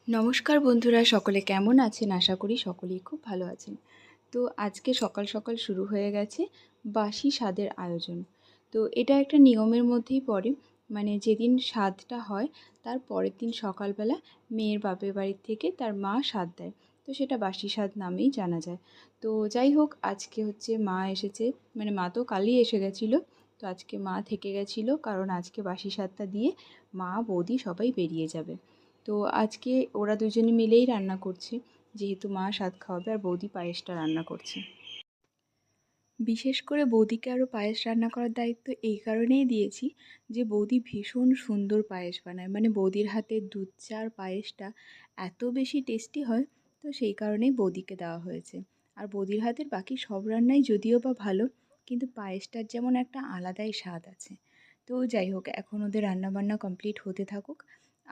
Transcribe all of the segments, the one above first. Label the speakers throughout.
Speaker 1: নমস্কার বন্ধুরা, সকলে কেমন আছেন? আশা করি সকলেই খুব ভালো আছেন। তো আজকে সকাল সকাল শুরু হয়ে গেছে বাসি স্বাদের আয়োজন। তো এটা একটা নিয়মের মধ্যেই পড়ে, মানে যেদিন স্বাদটা হয় তার পরের দিন সকালবেলা মেয়ের বাপের বাড়ির থেকে তার মা স্বাদ দেয়। তো সেটা বাসি স্বাদ নামেই জানা যায়। তো যাই হোক, আজকে হচ্ছে মা এসেছে, মানে মা তো কালই এসে গেছিলো। তো আজকে মা থেকে গেছিলো, কারণ আজকে বাসি স্বাদটা দিয়ে মা বৌদি সবাই বেরিয়ে যাবে। তো আজকে ওরা দুজনে মিলেই রান্না করছে, যেহেতু মা স্বাদ খাওয়াবে আর বৌদি পায়েসটা রান্না করছে। বিশেষ করে বৌদিকে আরও পায়েস রান্না করার দায়িত্ব এই কারণেই দিয়েছি যে বৌদি ভীষণ সুন্দর পায়েস বানায়, মানে বৌদির হাতের দুধ চার পায়েসটা এত বেশি টেস্টি হয়। তো সেই কারণেই বৌদিকে দেওয়া হয়েছে। আর বৌদির হাতের বাকি সব রান্নাই যদিও বা ভালো, কিন্তু পায়েসটার যেমন একটা আলাদাই স্বাদ আছে। তো যাই হোক, এখন ওদের রান্নাবান্না কমপ্লিট হতে থাকুক,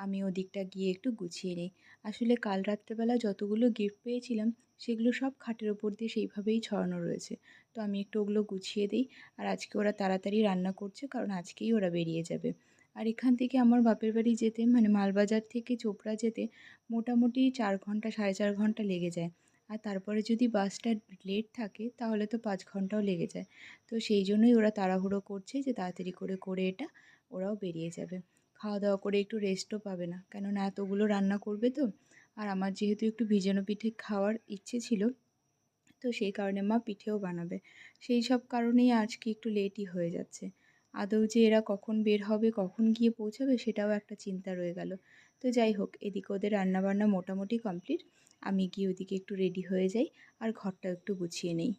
Speaker 1: আমি ওদিকটা গিয়ে একটু গুছিয়ে নিই। আসলে কাল রাত্রেবেলা যতগুলো গিফট পেয়েছিলাম সেগুলো সব খাটের ওপর দিয়ে সেইভাবেই ছড়ানো রয়েছে। তো আমি একটু ওগুলো গুছিয়ে দিই। আর আজকে ওরা তাড়াতাড়ি রান্না করছে, কারণ আজকেই ওরা বেরিয়ে যাবে। আর এখান থেকে আমার বাপের বাড়ি যেতে, মানে মালবাজার থেকে চোপড়া যেতে মোটামুটি 4 ঘন্টা 4.5 ঘন্টা লেগে যায়। আর তারপরে যদি বাসটা লেট থাকে তাহলে তো 5 ঘন্টাও লেগে যায়। তো সেই জন্যই ওরা তাড়াহুড়ো করছে যে তাড়াতাড়ি করে করে এটা ওরাও বেরিয়ে যাবে। খাওয়া দাওয়া করে একটু রেস্টও পাবে না, কেননা এতগুলো রান্না করবে তো। আর আমার যেহেতু একটু ভিজানো পিঠে খাওয়ার ইচ্ছে ছিল, তো সেই কারণে মা পিঠেও বানাবে। সেই সব কারণেই আজকে একটু লেটই হয়ে যাচ্ছে। আদৌ যে এরা কখন বের হবে, কখন গিয়ে পৌঁছাবে, সেটাও একটা চিন্তা রয়ে গেল। তো যাই হোক, এদিকে ওদের রান্নাবান্না মোটামুটি কমপ্লিট। আমি গিয়ে ওদিকে একটু রেডি হয়ে যাই আর ঘরটা একটু গুছিয়ে নেই।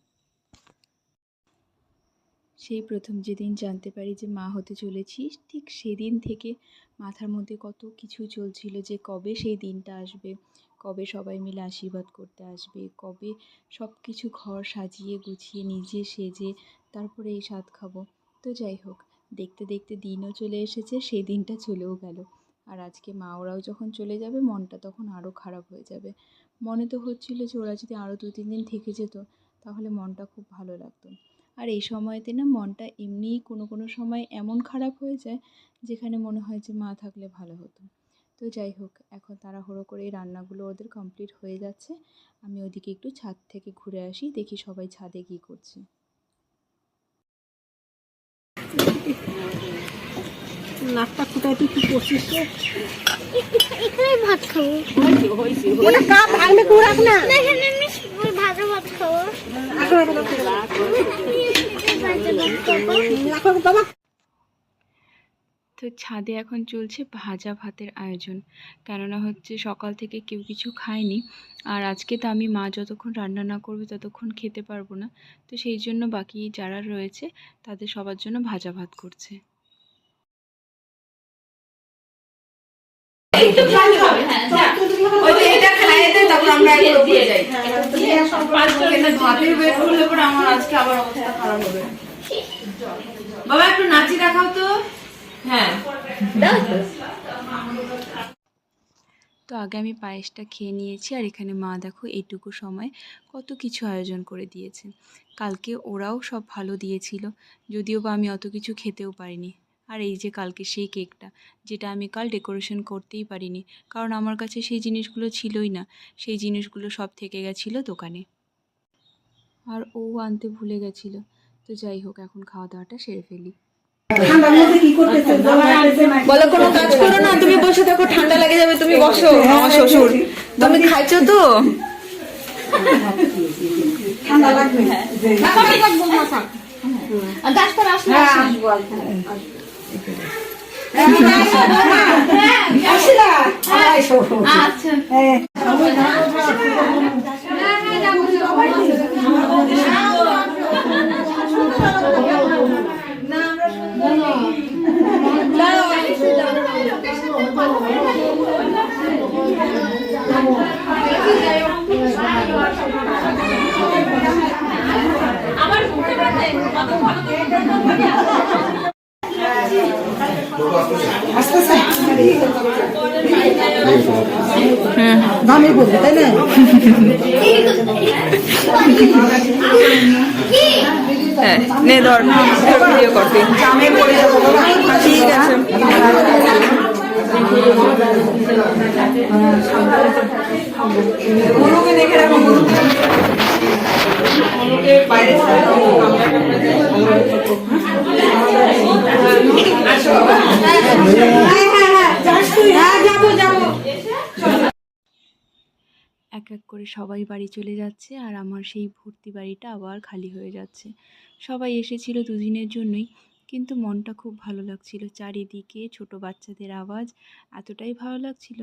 Speaker 1: সেই প্রথম যেদিন জানতে পারি যে মা হতে চলেছি, ঠিক সেদিন থেকে মাথার মধ্যে কত কিছু চলছিল যে কবে সেই দিনটা আসবে, কবে সবাই মিলে আশীর্বাদ করতে আসবে, কবে সব কিছু ঘর সাজিয়ে গুছিয়ে নিজে সেজে তারপরে এই স্বাদ খাবো। তো যাই হোক, দেখতে দেখতে দিনও চলে এসেছে, সেই দিনটা চলেও গেল। আর আজকে মা ওরাও যখন চলে যাবে, মনটা তখন আরও খারাপ হয়ে যাবে। মনে তো হচ্ছিল যে ওরা যদি আরও 2-3 দিন থেকে যেত তাহলে মনটা খুব ভালো লাগতো। আর এই সময়তে না মনটা এমনিই কোনো কোনো সময় এমন খারাপ হয়ে যায় যেখানে মনে হয় যে মা থাকলে ভালো হতো। তো যাই হোক, এখন তাড়াহুড়ো করে এই রান্নাগুলো ওদের কমপ্লিট হয়ে যাচ্ছে। আমি ওদিকে একটু ছাদ থেকে ঘুরে আসি, দেখি সবাই ছাদে কী করছে।
Speaker 2: নাকটা কোথায় তুই কি করছিস?
Speaker 3: এখানে ভাত খাবো।
Speaker 2: ওটা কাপ ভাঙলে তুই রাখ না।
Speaker 3: এখানে আমি ভাজা ভাত খাবো।
Speaker 2: বাবা
Speaker 1: তো ছাদে এখন চলছে ভাজা ভাতের আয়োজন, কেননা হচ্ছে সকাল থেকে কেউ কিছু খায়নি। আর আজকে তো আমি মা যতক্ষণ রান্না না করবে ততক্ষণ খেতে পারবো না। তো সেই জন্য বাকি যারা রয়েছে তাদের সবার জন্য ভাজা ভাত করছে।
Speaker 4: বাবা একটু নাচি দেখাও তো। হ্যাঁ,
Speaker 1: তো আগে আমি পায়েসটা খেয়ে নিয়েছি, আর এখানে মা দেখো এইটুকু সময় কত কিছু আয়োজন করে দিয়েছে। কালকে ওরাও সব ভালো দিয়েছিল, যদিও বা আমি অত কিছু খেতেও পারিনি। আর এই যে কালকে সেই কেকটা, যেটা আমি কাল ডেকোরেশন করতেই পারিনি, কারণ আমার কাছে সেই জিনিসগুলো ছিলই না। সেই জিনিসগুলো সব থেকে গেছিলো দোকানে, আর ও আনতে ভুলে গেছিলো। তো যাই হোক, এখন খাওয়া দাওয়াটা সেরে ফেলি।
Speaker 4: বলো কোনো কাজ করো না, তুমি বসে থাকো, ঠান্ডা লেগে যাবে, তুমি বসো। আমার শ্বশুর, তুমি খাইছো তো?
Speaker 2: ঠান্ডা লাগবে।
Speaker 3: আচ্ছা
Speaker 2: দামি বলবে তাই না?
Speaker 4: নে ধর, ভিডিও করতে ঠিক আছে। মনুকে দেখে রাখো, মনুকে বাইরে ছাড়া দাও, কামড়া কামড়া যায়। আসো।
Speaker 1: এক এক করে সবাই বাড়ি চলে যাচ্ছে আর আমার সেই ভর্তি বাড়িটা আবার খালি হয়ে যাচ্ছে। সবাই এসেছিল দুদিনের জন্যই, কিন্তু মনটা খুব ভালো লাগছিল। চারিদিকে ছোট বাচ্চাদের আওয়াজ এতটাই ভালো লাগছিল।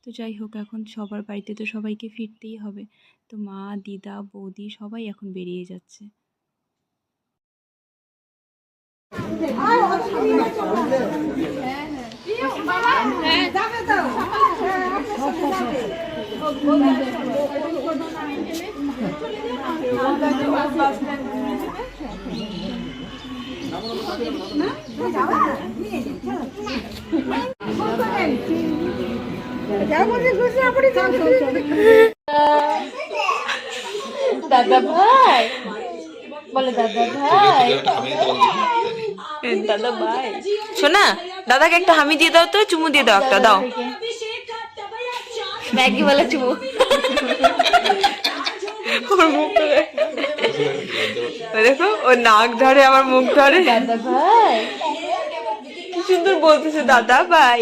Speaker 1: তো যাই হোক, এখন সবার বাড়িতে তো সবাইকে ফিরতেই হবে। তো মা, দিদা, বৌদি সবাই এখন বেরিয়ে যাচ্ছে।
Speaker 4: দাদা ভাই বলে, দাদা ভাই, দাদা ভাই। শোনা, দাদাকে একটা হামি দিয়ে দাও তো, চুমু দিয়ে দাও, একটা দাও। ম্যাগি বলে চুমু। ওর মুখ ধরে দেখো, ওর নাক ধরে, আমার মুখ ধরে। দাদা ভাই কি সুন্দর বলতেছে, দাদা ভাই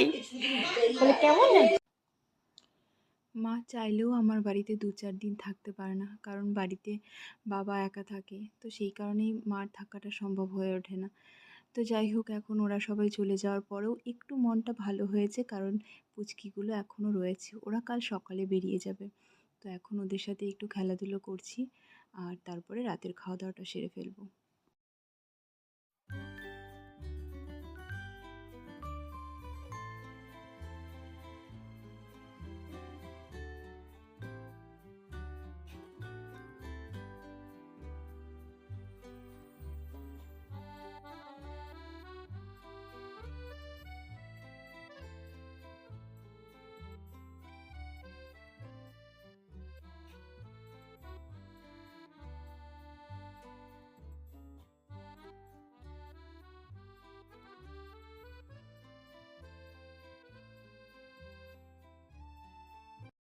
Speaker 4: বলে। কেমন
Speaker 1: মা চাইলেও আমার বাড়িতে 2-4 দিন থাকতে পারে না, কারণ বাড়িতে বাবা একা থাকে। তো সেই কারণেই মার থাকাটা সম্ভব হয়ে ওঠে না। তো যাই হোক, এখন ওরা সবাই চলে যাওয়ার পরেও একটু মনটা ভালো হয়েছে, কারণ পুচকিগুলো এখনও রয়েছে। ওরা কাল সকালে বেরিয়ে যাবে। তো এখন ওদের সাথে একটু খেলাধুলো করছি, আর তারপরে রাতের খাওয়া দাওয়াটা সেরে ফেলবো।